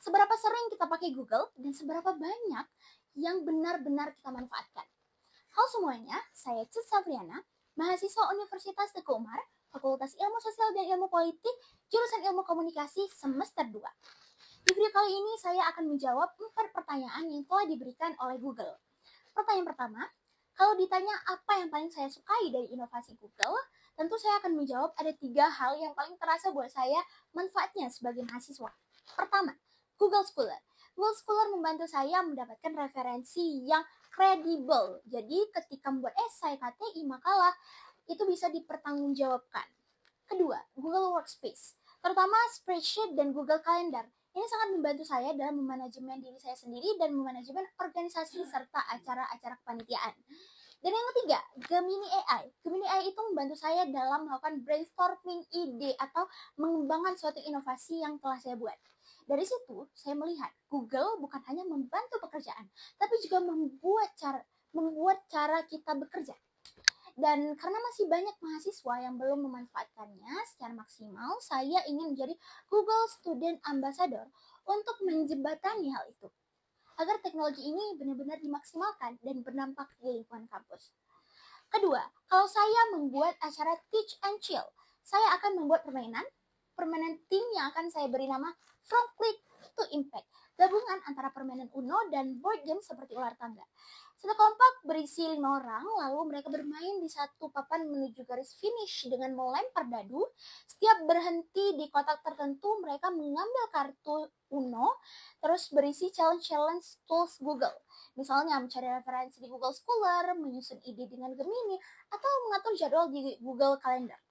Seberapa sering kita pakai Google dan seberapa banyak yang benar-benar kita manfaatkan. Halo semuanya, saya Cut Safriana, mahasiswa Universitas Teguh Umar, Fakultas Ilmu Sosial dan Ilmu Politik, jurusan Ilmu Komunikasi semester 2. Di video kali ini saya akan menjawab 4 pertanyaan yang telah diberikan oleh Google. Pertanyaan pertama, kalau ditanya apa yang paling saya sukai dari inovasi Google, tentu saya akan menjawab ada 3 hal yang paling terasa buat saya manfaatnya sebagai mahasiswa. Pertama, Google Scholar. Google Scholar membantu saya mendapatkan referensi yang kredibel. Jadi ketika membuat esai, KTI, makalah, itu bisa dipertanggungjawabkan. Kedua, Google Workspace, terutama spreadsheet dan Google Calendar. Ini sangat membantu saya dalam memanajemen diri saya sendiri dan memanajemen organisasi serta acara-acara kepanitiaan. Dan yang ketiga, Gemini AI. Gemini AI itu membantu saya dalam melakukan brainstorming ide atau mengembangkan suatu inovasi yang telah saya buat. Dari situ, saya melihat Google bukan hanya membantu pekerjaan, tapi juga membuat cara kita bekerja. Dan karena masih banyak mahasiswa yang belum memanfaatkannya secara maksimal, saya ingin menjadi Google Student Ambassador untuk menjembatani hal itu, agar teknologi ini benar-benar dimaksimalkan dan berdampak di lingkungan kampus. Kedua, kalau saya membuat acara Teach and Chill, saya akan membuat permainan tim yang akan saya beri nama From Click to Impact, gabungan antara permainan Uno dan board game seperti ular tangga. Satu kelompok berisi 5 orang, lalu mereka bermain di satu papan menuju garis finish dengan melempar dadu. Setiap berhenti di kotak tertentu, mereka mengambil kartu Uno, terus berisi challenge tools Google. Misalnya mencari referensi di Google Scholar, menyusun ide dengan Gemini, atau mengatur jadwal di Google Calendar.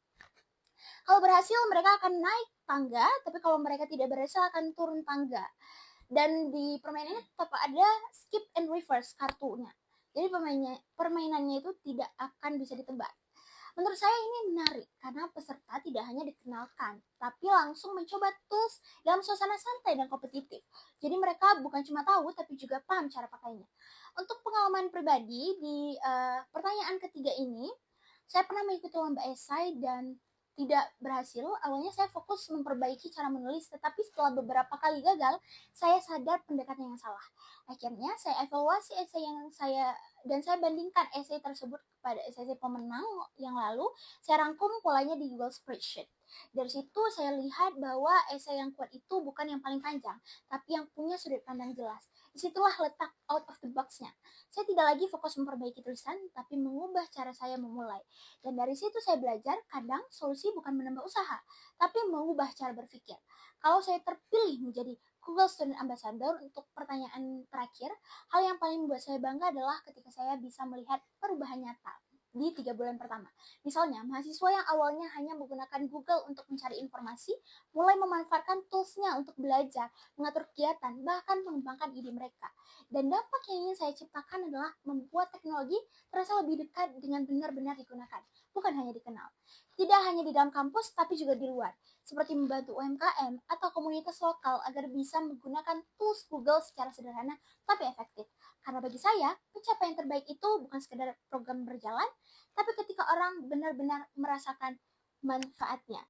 Kalau berhasil, mereka akan naik tangga, tapi kalau mereka tidak berhasil akan turun tangga. Dan di permainan ini tetap ada skip and reverse kartunya. Jadi permainannya itu tidak akan bisa ditebak. Menurut saya ini menarik karena peserta tidak hanya dikenalkan, tapi langsung mencoba tools dalam suasana santai dan kompetitif. Jadi mereka bukan cuma tahu, tapi juga paham cara pakainya. Untuk pengalaman pribadi di pertanyaan ketiga ini, saya pernah mengikuti lomba esai dan tidak berhasil. Awalnya saya fokus memperbaiki cara menulis, tetapi setelah beberapa kali gagal, saya sadar pendekatan yang salah. Akhirnya saya evaluasi esai yang saya bandingkan esai tersebut kepada esai pemenang yang lalu. Saya rangkum polanya di Google Spreadsheet. Dari situ saya lihat bahwa esai yang kuat itu bukan yang paling panjang, tapi yang punya sudut pandang jelas. Disitulah letak out of the box-nya. Saya tidak lagi fokus memperbaiki tulisan, tapi mengubah cara saya memulai. Dan dari situ saya belajar, kadang solusi bukan menambah usaha, tapi mengubah cara berpikir. Kalau saya terpilih menjadi Google Student Ambassador untuk pertanyaan terakhir, hal yang paling membuat saya bangga adalah ketika saya bisa melihat perubahan nyata di 3 bulan pertama. Misalnya, mahasiswa yang awalnya hanya menggunakan Google untuk mencari informasi, mulai memanfaatkan tools-nya untuk belajar, mengatur kegiatan, bahkan mengembangkan ide mereka. Dan dampak yang ingin saya ciptakan adalah membuat teknologi terasa lebih dekat dengan benar-benar digunakan, bukan hanya dikenal. Tidak hanya di dalam kampus, tapi juga di luar, seperti membantu UMKM atau komunitas lokal agar bisa menggunakan tools Google secara sederhana tapi efektif. Karena bagi saya, pencapaian terbaik itu bukan sekedar program berjalan, tapi ketika orang benar-benar merasakan manfaatnya.